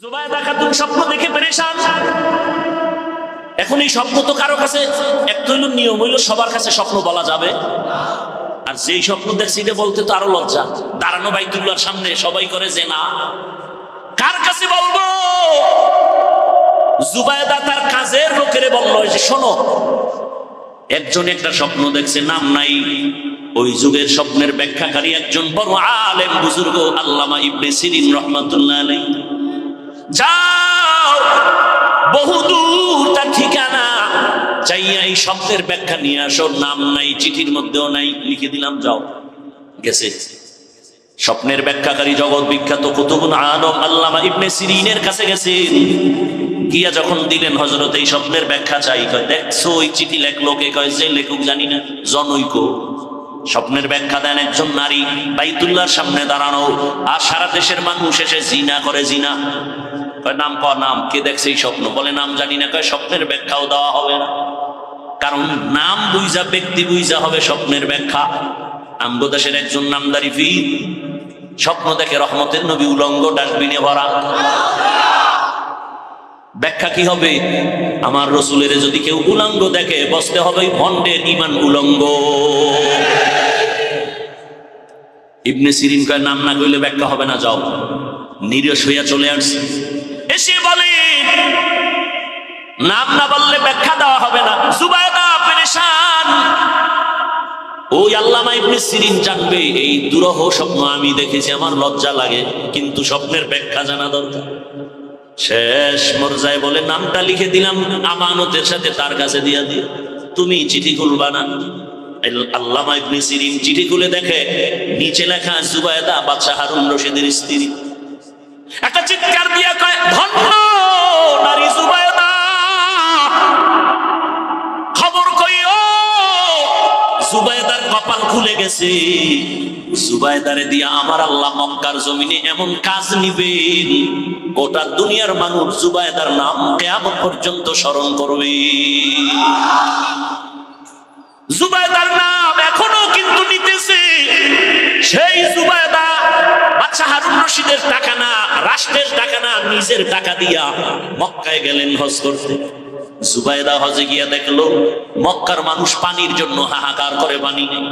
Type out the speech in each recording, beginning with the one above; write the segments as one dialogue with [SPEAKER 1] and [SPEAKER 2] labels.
[SPEAKER 1] জুবায়দা খাতুন স্বপ্ন দেখে পেরেশান। এখন এই স্বপ্ন তো কারো কাছে একটা হইল নিয়ম হইল সবার কাছে স্বপ্ন বলা যাবে, আর যেই স্বপ্ন দেখছি এটা বলতে তো আরো লজ্জা। দাঁড়ানো বাইতুল্লাহর সামনে সবাই করে যে না, কার কাছে বলবো? জুবায়দা তার কাজের লোকেরে বলল যে শোনো, একজন একটা স্বপ্ন দেখছে, নাম নাই, ওই যুগের স্বপ্নের ব্যাখ্যাকারী একজন বড় আলেম বুজুর্গ আল্লামা ইবনে সিরিন রাহমাতুল্লাহ আলাইহি। যাও বহুদূর তার ঠিকানা, চাইয়া এই স্বপ্নের ব্যাখ্যা নিয়ে আসো। নাম নাই, চিঠির মধ্যেও নাই, লিখে দিলাম, যাও। গেছে স্বপ্নের ব্যাখ্যাকারী জগৎ বিখ্যাত কুতুবুল আলম আল্লামা ইবনে সিরিনের কাছে গেছে। গিয়া যখন দিলেন, হযরত এই স্বপ্নের ব্যাখ্যা চাই। কয় দেখছো ওই চিঠি লেখলো কে? কয় যে লেখক জানি না, জনৈক। স্বপ্নের ব্যাখ্যা দেন একজন নারী, বাইতুল্লাহর সামনে দাঁড়ানো, আর সারা দেশের মানুষ এসে জিনা করে। জিনা কয় নাম, ক নাম, কে দেখছে এই স্বপ্ন? বলে নাম জানি না। কয় স্বপ্নের ব্যাখ্যাও দেওয়া হবে না, কারণ নাম বুঝা, ব্যক্তি বুঝা হবে স্বপ্নের ব্যাখ্যা। আমগো দেশের একজন নামদারি পীর স্বপ্ন দেখে রহমতের নবী উলঙ্গ, ডাস্টবিনে ভরা। ব্যাখ্যা কি হবে? আমার রসুলের যদি কেউ উলঙ্গ দেখে, বসতে হবে ভণ্ডের ঈমান উলঙ্গ। ইবনে সিরিন কয় নাম না কইলে ব্যাখ্যা হবে না, যাও। নিরস হইয়া চলে আসছে, এসে বলে নাম না বললে ব্যাখ্যা দেওয়া হবে না। জুবায়দা পেরেশান। ওই আল্লামা ইবনে সিরিন জানবে এই দুরূহ স্বপ্ন আমি দেখেছি, আমার লজ্জা লাগে, কিন্তু স্বপ্নের ব্যাখ্যা জানা দরকার। শেষ মর্যায় বলে নামটা লিখে দিলাম, আমানতের সাথে তার কাছে দিয়া দিও, তুমি চিঠি খুলবা না। আল্লামা ইবনে সিরিন চিঠি খুলে দেখে নিচে লেখা জুবায়দা বাদশা হারুন রশিদের স্ত্রী। একটা চিৎকার দিয়া কয়, ধন্য নারী জুবায়দা, খবর কইও জুবায়দার কপাল খুলে গেছে। জুবায়দারে দিয়া আমার আল্লাহ মক্কার জমিনে এমন কাজ নিবেন, গোটা দুনিয়ার মানুষ জুবায়দার নাম কিয়ামত পর্যন্ত স্মরণ করবে। জুবায়দার নাম এখনো কিন্তু নিতেছে। সেই জুবায়দা বাদশা হারুন রশিদের টাকা না, রাষ্ট্রের টাকা না, নিজের টাকা দিয়া মক্কায় গেলেন হজ করতে। জুবায়দা হজে গিয়া দেখলো মক্কার মানুষ পানির জন্য হাহাকার করে, পানি নেই।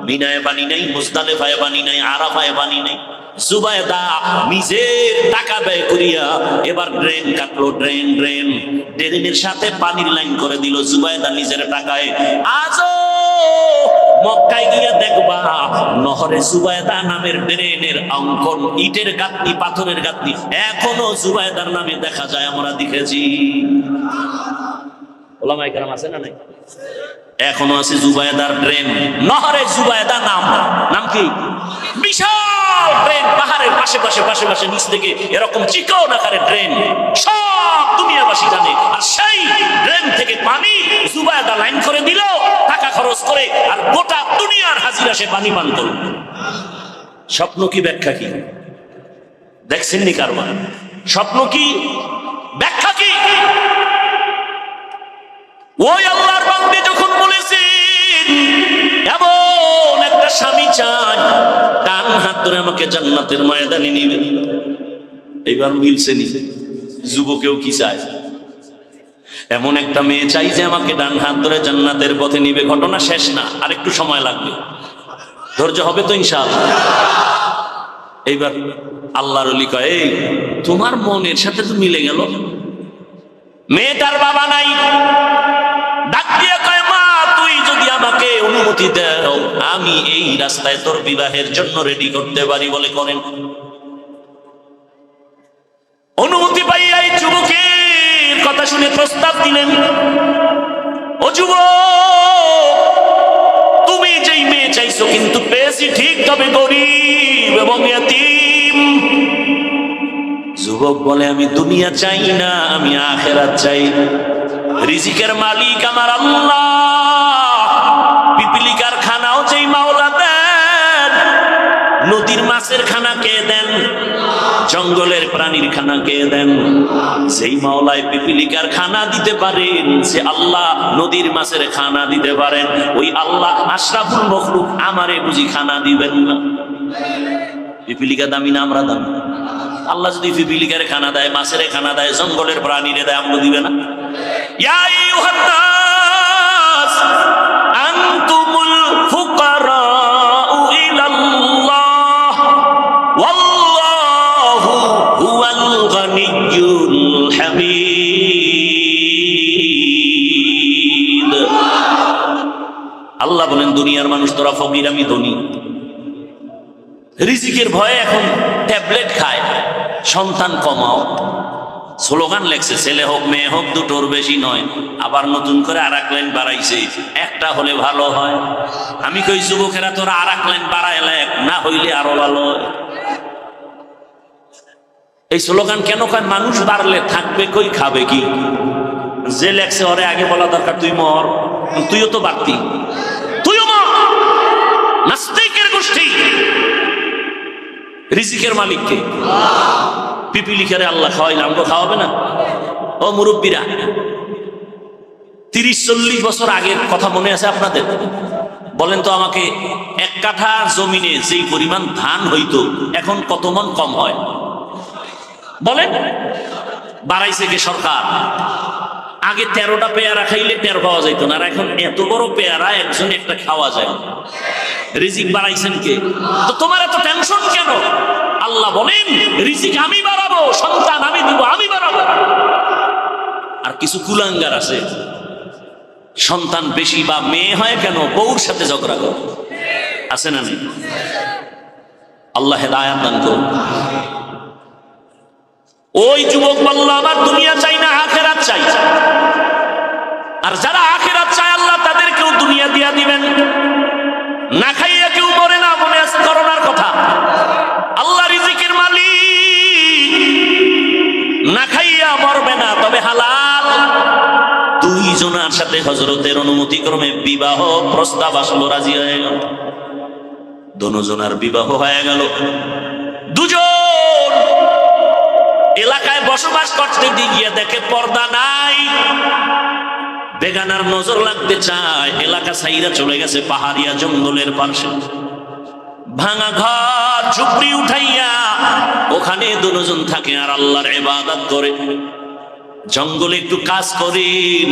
[SPEAKER 1] মিনায় পানি নেই, মুজদালিফায় পানি নেই, আরাফায় পানি নেই। জুবায়দা নিজের টাকা ব্যয় করিয়া এবার ড্রেন কাটলো, ড্রেনের সাথে পানির লাইন করে দিল জুবায়দা নিজের টাকায়। আজও মক্কায় গিয়া দেখবা নহরে জুবায়দা নামের ড্রেনের অঙ্কন, ইটের গাঁথনি, পাথরের গাঁথনি এখনো জুবায়দার নামে দেখা যায়, আমরা দেখেছি। ওলামায়ে কেরাম আছে না নাই? এখনো আছে জুবায়দার ড্রেন, নহরে জুবায়দা নাম কি? বিশাল ড্রেন, পাহাড়ের পাশে নিচ থেকে এরকম চিকন আকারের ড্রেন, সব দুনিয়াবাসী জানে। আর সেই ড্রেন থেকে পানি জুবায়দা লাইন করে দিল টাকা খরচ করে, আর গোটা দুনিয়ার হাজিরা সে পানি পান করল। স্বপ্ন কি, ব্যাখ্যা কি? দেখছেন নি কারবার? স্বপ্ন কি, ব্যাখ্যা কি? ওই আল্লাহর বান্দা যখন বলেছেন এমন একটা স্বামী চাই, ডান হাত ধরে আমাকে জান্নাতের ময়দানে নিবে, এইবার মিলছে নি? যুবকেও কি চায়? এমন একটা মেয়ে চাই যে আমাকে ডান হাত ধরে জান্নাতের পথে নিবে। ঘটনা শেষ না, আর একটু সময় লাগবে, ধৈর্য হবে তো ইনশাআল্লাহ। এইবার আল্লাহর ওলি কয়, এই তোমার মনের সাথে তো মিলে গেল। মেয়েটার বাবা নাই, ডাক দিয়ে কয়, মা তুই যদি আমাকে অনুমতি দাও, আমি এই রাস্তায় তোর বিবাহের জন্য রেডি করতে পারি। বলে করেন। অনুমতি পাইয়া এই যুবকের কথা শুনে প্রস্তাব দিলেন, ও যুবক, তুমি যেই মেয়ে চাইছো কিন্তু পেয়েছি ঠিক, তবে গরিব এবং ইয়াতীম। যুবক বলে, আমি দুনিয়া চাই না, আমি আখিরাত চাই। রিজিকের মালিক আমার আল্লাহ, পিপিলিকার খানাও যেই মাওলা দেন, নদীর মাছের খানা কে দেন, জঙ্গলের প্রাণীর খানা কে দেন? সেই মাওলায় পিপিলিকার খানা দিতে পারেন, সে আল্লাহ নদীর মাছের খানা দিতে পারেন। ওই আল্লাহ আশরাফুল মখলুক আমারে বুঝি খানা দিবেন না? পিপিলিকা দামি না আমরা দামি? আল্লাহ যদি পিপিলিকারে খানা দেয়, মাছের খানা দেয়, জঙ্গলের প্রাণীরে দেয়, আমগো দিবে না? ইয়া আইয়ুহান নাস আনতুমুল ফুকারাউ ইলাল্লাহ ওয়াল্লাহু হুয়াল গানিয়্যুল হামিদ। আল্লাহ বলেন, দুনিয়ার মানুষ তোরা ফকির, আমি ধনী। রিজিকের ভয়ে এখন ট্যাবলেট খায়, সন্তান কমাও। স্লোগান লেখছে, ছেলে হোক মেয়ে হোক দুটোর বেশি নয়। আবার নতুন করে আর এক লাইন বাড়াইছে, একটা হলে ভালো হয়। আমি কই যুবকেরা, তোরা আর এক লাইন বাড়ায় লেখ, না হইলে আরো ভালো হয়। এই স্লোগান কেন কয়? মানুষ বাড়লে থাকবে কই, খাবে কি? যে লেখছে ওরে আগে বলা দরকার, তুই মর, তুইও তো বাড়তি, তুইও মর। নাস্তিকের গোষ্ঠী। রিজিকের মালিককে পিপিলিকারে আল্লাহ খাওয়াইলে আমগো খাওয়াবে না? ও মুরব্বীরা, 30-40 বছর আগের কথা মনে আছে আপনাদের? বলেন তো আমাকে, এক কাঠা জমিনে যেই পরিমাণ ধান হইতো এখন কত মন কম হয় বলেন? বাড়াইছে কে সরকার? আগে 13টা পেয়ারা খাইলে 13 পাওয়া যাইতো না, আর এখন এত বড় পেয়ারা একজন একটা খাওয়া যায়। রিজিক বাড়াইছেন কে? তো তোমার এত টেনশন কেন? আল্লাহ বলেন, রিজিক আমি বাড়াবো, সন্তান আমি দিব, আমি বাড়াবো। আর কিছু কুলাঙ্গার আছে, সন্তান বেশি বা মেয়ে হয় কেন, বউর সাথে ঝগড়া করে, আছে না নেই? আল্লাহ হেদায়াত দান করুন। ওই যুবক বলল, আমার দুনিয়া চাই না, আখিরাত চাই। আর যারা আখিরাত চায় আল্লাহ তাদেরকেও দুনিয়া দিয়া দিবেন। না খাইয়া কেউ মরে না, মনে আছে করোনার কথা? আল্লাহ রিজিকের মালিক, না খাইয়া মরবে না, তবে হালাল। 2 জনের সাথে হযরতের অনুমতি ক্রমে বিবাহ প্রস্তাব আসলো, রাজি হয়ে গেল। 2 জনের বিবাহ হয়ে গেল। 2 জন এলাকায় বসবাস করতে গিয়ে দেখে পর্দা নাই। বেগানার নজর লাগতে চায়, এলাকা ছাইরা চলে গেছে পাহাড়িয়া জঙ্গলের পাশে। ভাঙা ঘর ঝুপড়ি উঠাইয়া ওখানে 2 জন থাকে আর আল্লাহর ইবাদত করে। জঙ্গলে একটু কাজ করেন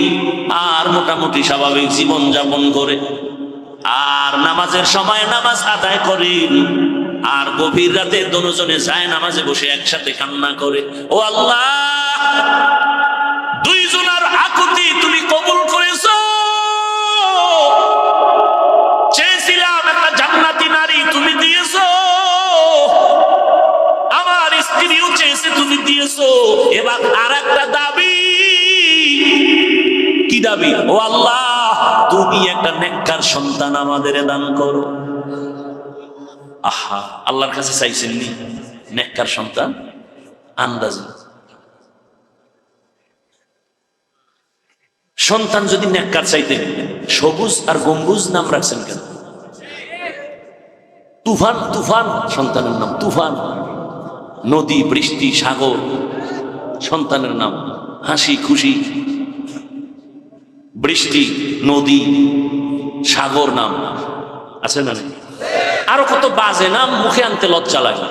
[SPEAKER 1] আর মোটামুটি স্বাভাবিক জীবন যাপন করে, আর নামাজের সময় নামাজ আদায় করেন। আর গভীর রাতে 2 জনে যায় নামাজে বসে একসাথে কান্না করে, ও আল্লাহ, 2 জনের আকুতি তুমি কবুল করেছো। চেয়েছিলাম একটা জান্নাতি নারী, তুমি দিয়েছো। আমার স্ত্রীও চেয়েছে, তুমি দিয়েছো। এবার আর একটা দাবি। কি দাবি? ও আল্লাহ, তুমি একটা নেককার সন্তান আমাদের দান করো। আহা, আল্লাহর কাছে চাইছেন নি নেককার সন্তান? আন্দাজ সন্তান যদি নেককার চাইতেন, সবুজ আর গম্বুজ নাম রাখছেন কেন? তুফান, তুফান সন্তানের নাম, তুফান। নদী, বৃষ্টি, সাগর সন্তানের নাম। হাসি খুশি, বৃষ্টি, নদী, সাগর নাম আছে না? আরো কত বাজে নাম মুখে আনতে লজ্জা লাগে।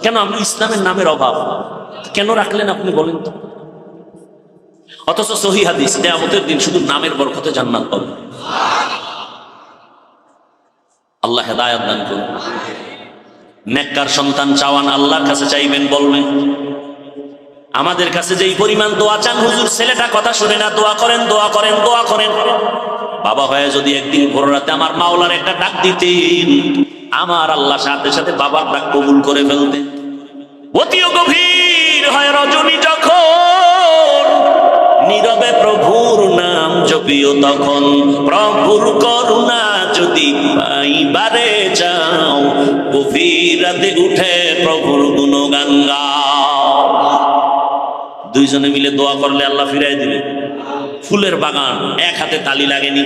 [SPEAKER 1] কেন? আপনি ইসলামের নামের অভাব কেন রাখলেন আপনি বলেন তো? অথচ সহিহ হাদিস, কিয়ামতের দিন শুধু নামের বরকতে জান্নাত পাবে। আল্লাহ হেদায়েত দান করুন। নেককার সন্তান চাওয়ান, আল্লাহর কাছে চাইবেন, বলবেন আমাদের কাছে যেই পরিমাণ দোয়া চান, হুজুর ছেলেটা কথা শুনে না, দোয়া করেন, দোয়া করেন, দোয়া করেন। বাবা হয়ে যদি একদিন ভোর রাতে আমার মাওলার একটা ডাক দিতেন, আমার আল্লাহ সাথে সাথে বাবার ডাক কবুল করে ফেলতেন। অতিও গভীর হয় রজনী যখন, নীরবে প্রভুর নাম জপিও তখন। প্রভুর করুণা যদি পাইবারে যাও, গভীর রাতে উঠে প্রভুর গুণগান গাও। 2 জনে মিলে দোয়া করলে আল্লাহ ফিরাই দিবে। ফুলের বাগান, এক হাতে তালি লাগেনি?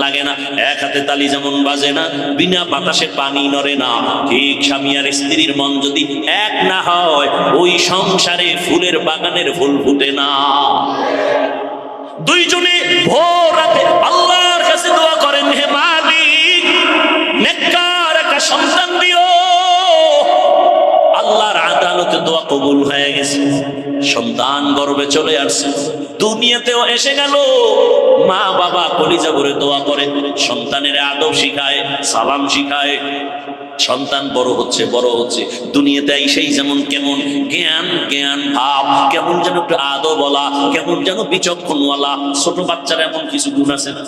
[SPEAKER 1] লাগে না। এক হাতে তালি যেমন বাজে না, বিনা বাতাসে পানি নড়ে না, ঠিক স্বামী আর স্ত্রীর মন যদি এক না হয়, ওই সংসারে ফুলের বাগানের ফুল ফুটে না। 2 জনে ভোর রাতে আল্লাহর কাছে দোয়া করেন, হে মালিক, নেককার একটা সন্তান দিও। আল্লাহর আদালত বরকতে দোয়া কবুল হয়ে গেছে, সন্তান গর্ভে চলে আসছে, দুনিয়াতেও এসে গেল। মা বাবা কলিজা ভরে দোয়া করে, সন্তানের আদব শিখায়, সালাম শিখায়। সন্তান বড় হচ্ছে দুনিয়াতে সেই যেমন কেমন জ্ঞান ভাব, কেমন যেন একটু আদব বলা, কেমন যেন বিচক্ষণ বলা। ছোট বাচ্চার এমন কিছু গুণ আছে না?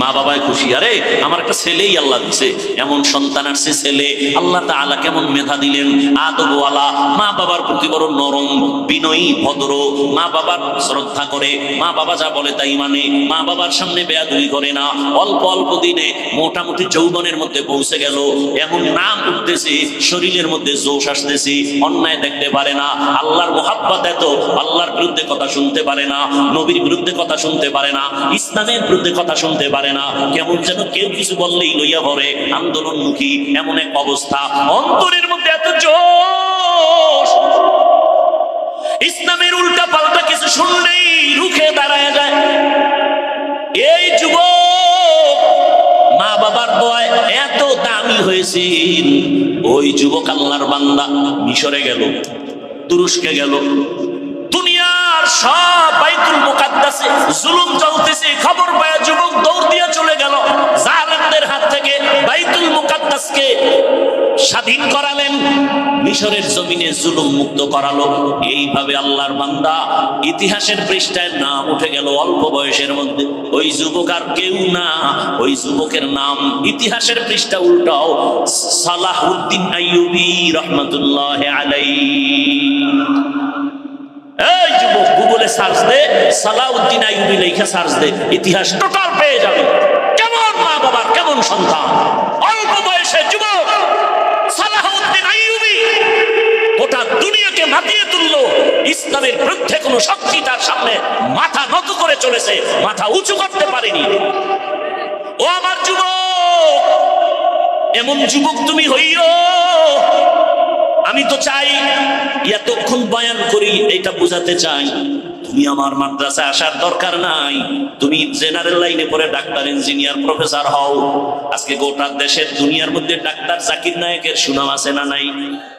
[SPEAKER 1] মা বাবায় খুশি, আরে আমার একটা ছেলেই আল্লাহ দিছে, এমন সন্তান আসছে ছেলে, আল্লাহ তাআলা কেমন মেধা দিলেন, আদবওয়ালা, মা বাবার প্রতি বড় নরম, বিনয়ী, ভদ্র, মা বাবার শ্রদ্ধা করে, মা বাবা যা বলে তাই মানে, মা বাবার সামনে বেয়াদবি করে না। অল্প অল্প দিনে মোটামুটি যৌবনের মধ্যে পৌঁছে গেল, এমন নাম উঠতেছে, শরীরের মধ্যে জোশ আসতেছে, অন্যায় দেখতে পারে না, আল্লাহর মোহাব্বত এত, আল্লাহর বিরুদ্ধে কথা শুনতে পারে না, নবীর বিরুদ্ধে কথা শুনতে পারে না, ইসলামের বিরুদ্ধে কথা শুনতে পারে না। কেমন যেন কেউ কিছু বললেই লইয়া পড়ে, আন্দোলনমুখী এমন এক অবস্থা, অন্তরের মধ্যে এত জোশ, ইসলামের উল্টা পাল্টা কিছু শুনলেই রুখে দাঁড়ায় যায়। এই যুবক মা বাবার দোয়ায় এত দামি হয়েছে, ওই যুবক আল্লাহর বান্দা মিশরে গেল, তুরস্কে গেল, দুনিয়ার সব বাইতুল মুকাদ্দাসে জুলুম চলতেছে, খবর পায় যুবক দৌড় দিয়ে চলে গেল, জালেমদের হাত থেকে বাইতুল মুকাদ্দাসকে স্বাধীন করালেন, মিশরের জমিনে জুলুম মুক্ত করালো। এইভাবে আল্লাহর বান্দা ইতিহাসের পৃষ্ঠায় নাম উঠে গেল অল্প বয়সের মধ্যে। ওই যুবক আর কেউ না, ওই যুবকের নাম ইতিহাসের পৃষ্ঠা উল্টাও সালাহুদ্দিন আইয়ুবী রাহমাতুল্লাহি আলাইহি। এই যুবক গুগলে সার্চ দে, সালাউদ্দিন আইয়ুবী লেখা সার্চ দে, ইতিহাস টোটাল পেয়ে যাবে। কেমন মা বাবার, কেমন সন্তান, অল্প বয়সে যুবক সালাউদ্দিন আইয়ুবী গোটা দুনিয়াকে মাতিয়ে তুললো। ইসলামের বিরুদ্ধে কোনো শক্তি তার সামনে মাথা নত করে চলেছে, মাথা উঁচু করতে পারেনি। ও আমার যুবক, এমন যুবক তুমি হইও। আমি তো চাই, এতক্ষণ বয়ান করি এটা বোঝাতে চাই, তুমি আমার মাদ্রাসায় আসার দরকার নাই, তুমি জেনারেল লাইনে পড়ে ডাক্তার, ইঞ্জিনিয়ার, প্রফেসর হও। আজকে গোটা দেশের দুনিয়ার মধ্যে ডাক্তার জাকির নায়েকের সুনাম আছে না নাই?